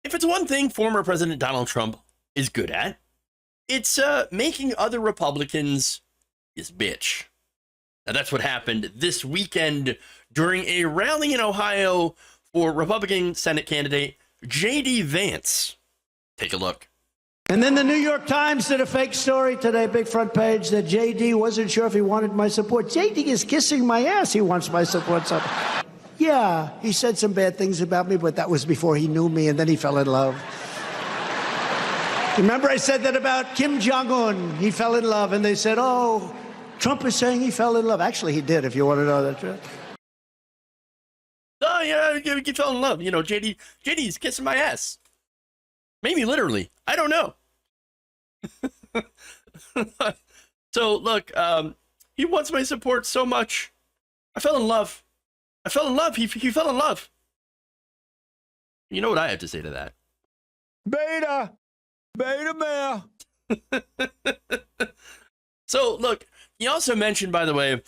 If it's one thing former President Donald Trump is good at, it's making other Republicans his bitch. Now, that's what happened this weekend during a rally in Ohio for Republican Senate candidate J.D. Vance. Take a look. And then the New York Times did a fake story today, big front page, that J.D. wasn't sure if he wanted my support. J.D. is kissing my ass. He wants my support. So, yeah, he said some bad things about me, but that was before he knew me, and then he fell in love. Remember I said that about Kim Jong-un. He fell in love, and they said, oh, Trump is saying he fell in love. Actually, he did, if you want to know that truth. Oh, yeah, he fell in love. You know, JD's kissing my ass. Maybe literally. I don't know. So, look, he wants my support so much. I fell in love. I fell in love. He fell in love. You know what I have to say to that? Beta male. So, look, he also mentioned, by the way,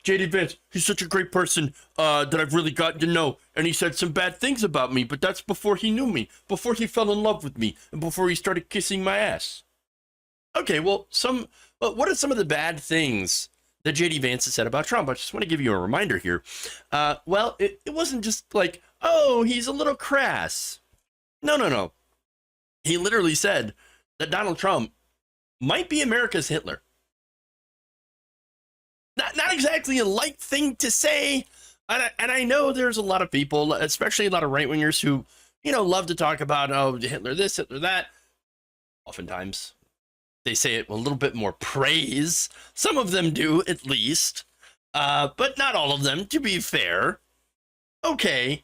J.D. Vance, he's such a great person that I've really gotten to know. And he said some bad things about me, but that's before he knew me, before he fell in love with me, and before he started kissing my ass. Okay, well, what are some of the bad things that J.D. Vance has said about Trump? I just want to give you a reminder here. Well, it wasn't just like, oh, he's a little crass. No. He literally said that Donald Trump might be America's Hitler. Not exactly a light thing to say. And I know there's a lot of people, especially a lot of right-wingers who, love to talk about, oh, Hitler this, Hitler that. Oftentimes, they say it with a little bit more praise. Some of them do, at least. But not all of them, to be fair. Okay.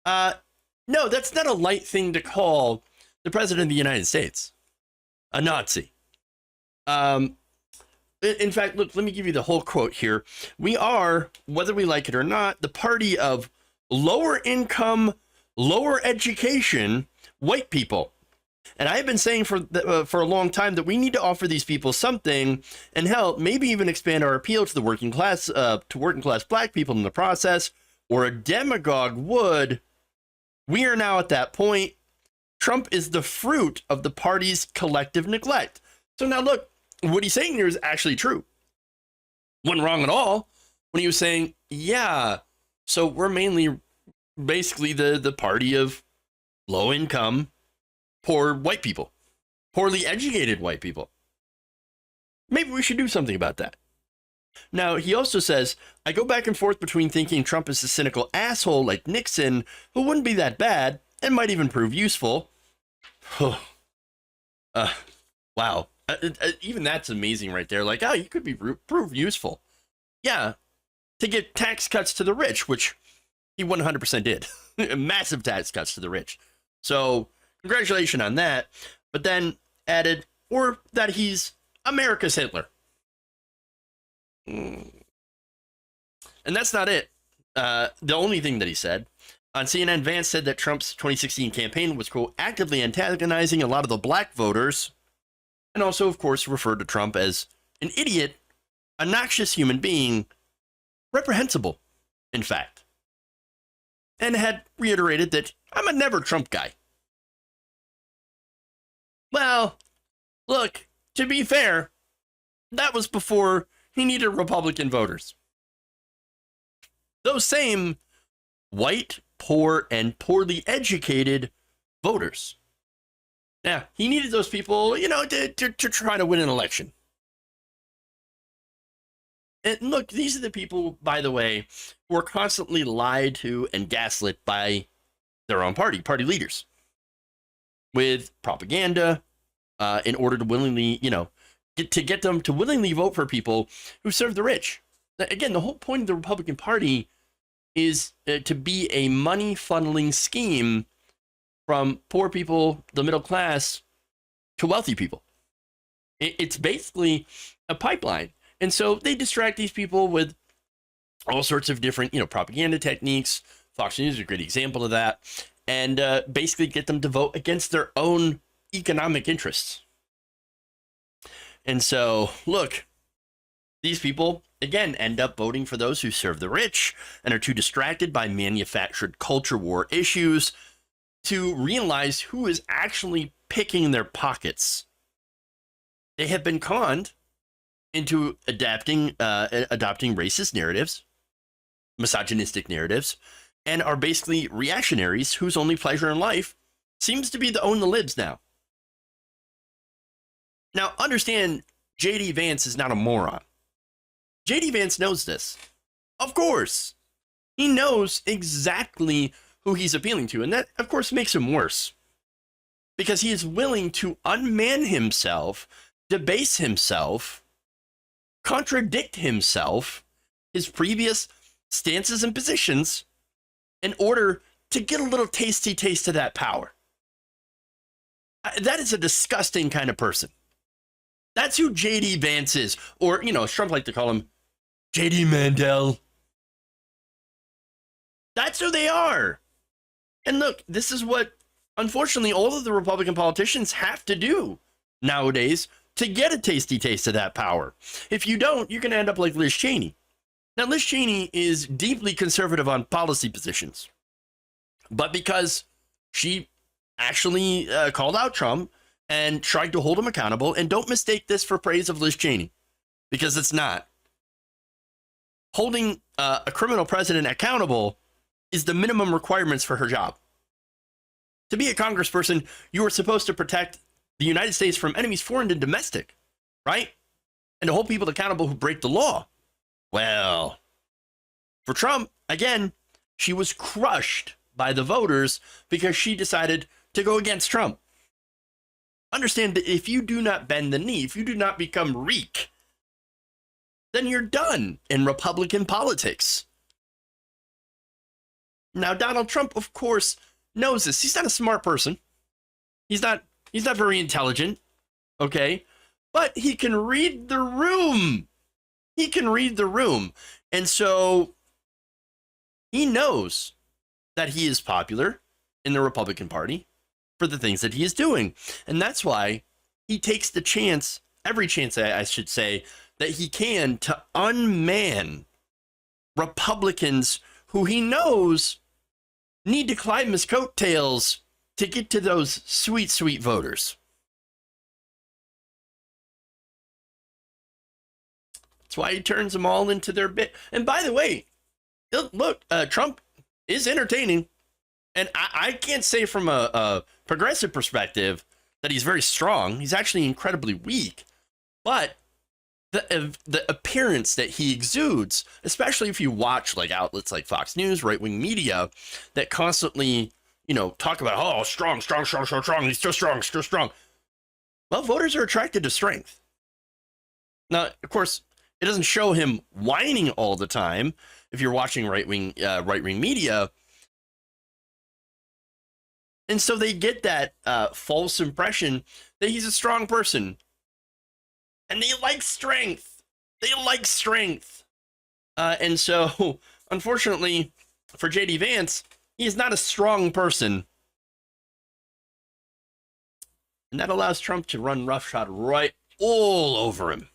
No, that's not a light thing to call the President of the United States a Nazi. In fact, look, let me give you the whole quote here. We are, whether we like it or not, the party of lower income, lower education, white people. And I've been saying for a long time that we need to offer these people something, and hell, maybe even expand our appeal to the working class black people in the process, or a demagogue would. We are now at that point. Trump is the fruit of the party's collective neglect. So now look, what he's saying here is actually true. Wasn't wrong at all when he was saying, yeah, so we're mainly basically the party of low income, poor white people, poorly educated white people. Maybe we should do something about that. Now, he also says, I go back and forth between thinking Trump is a cynical asshole like Nixon, who wouldn't be that bad and might even prove useful. Wow. Even that's amazing right there. Like, oh, you could be proved useful. Yeah, to get tax cuts to the rich, which he 100% did. Massive tax cuts to the rich. So, congratulations on that. But then added, or that he's America's Hitler. And that's not it. The only thing that he said. On CNN, Vance said that Trump's 2016 campaign was, quote, actively antagonizing a lot of the black voters. And also, of course, referred to Trump as an idiot, a noxious human being, reprehensible, in fact. And had reiterated that I'm a never Trump guy. Well, look, to be fair, that was before he needed Republican voters. Those same white, poor, and poorly educated voters. Yeah, he needed those people, to try to win an election. And look, these are the people, by the way, who are constantly lied to and gaslit by their own party leaders, with propaganda, in order to willingly, get them to willingly vote for people who serve the rich. Again, the whole point of the Republican Party is to be a money funneling scheme from poor people, the middle class, to wealthy people. It's basically a pipeline. And so they distract these people with all sorts of different, propaganda techniques. Fox News is a great example of that. And basically get them to vote against their own economic interests. And so, look, these people, again, end up voting for those who serve the rich and are too distracted by manufactured culture war issues to realize who is actually picking their pockets. They have been conned into adopting racist narratives, misogynistic narratives, and are basically reactionaries whose only pleasure in life seems to be to own the libs now. Now, understand, J.D. Vance is not a moron. J.D. Vance knows this. Of course. He knows exactly who he's appealing to, and that, of course, makes him worse. Because he is willing to unman himself, debase himself, contradict himself, his previous stances and positions, in order to get a little tasty taste of that power. That is a disgusting kind of person. That's who J.D. Vance is. Or, you know, Trump like to call him J.D. Mandel. That's who they are. And look, this is what, unfortunately, all of the Republican politicians have to do nowadays to get a tasty taste of that power. If you don't, you're going to end up like Liz Cheney. Now, Liz Cheney is deeply conservative on policy positions. But because she actually called out Trump and tried to hold him accountable, and don't mistake this for praise of Liz Cheney, because it's not. Holding a criminal president accountable is the minimum requirements for her job. To be a congressperson, you are supposed to protect the United States from enemies foreign and domestic, right? And to hold people accountable who break the law. Well, for Trump, again, she was crushed by the voters because she decided to go against Trump. Understand that if you do not bend the knee, if you do not become Reek, then you're done in Republican politics. Now, Donald Trump, of course, knows this. He's not a smart person. He's not very intelligent, okay? But he can read the room. He can read the room. And so he knows that he is popular in the Republican Party for the things that he is doing. And that's why he takes the chance, every chance I should say, that he can to unman Republicans who he knows need to climb his coattails to get to those sweet, sweet voters. That's why he turns them all into their bit. And by the way, look, Trump is entertaining. And I can't say from a progressive perspective that he's very strong. He's actually incredibly weak. But the appearance that he exudes, especially if you watch like outlets like Fox News, right-wing media, that constantly, you know, talk about, oh, strong, he's so strong. Well, voters are attracted to strength. Now, of course, it doesn't show him whining all the time if you're watching right-wing media. And so they get that false impression that he's a strong person. And they like strength. And so, unfortunately, for J.D. Vance, he is not a strong person. And that allows Trump to run roughshod right all over him.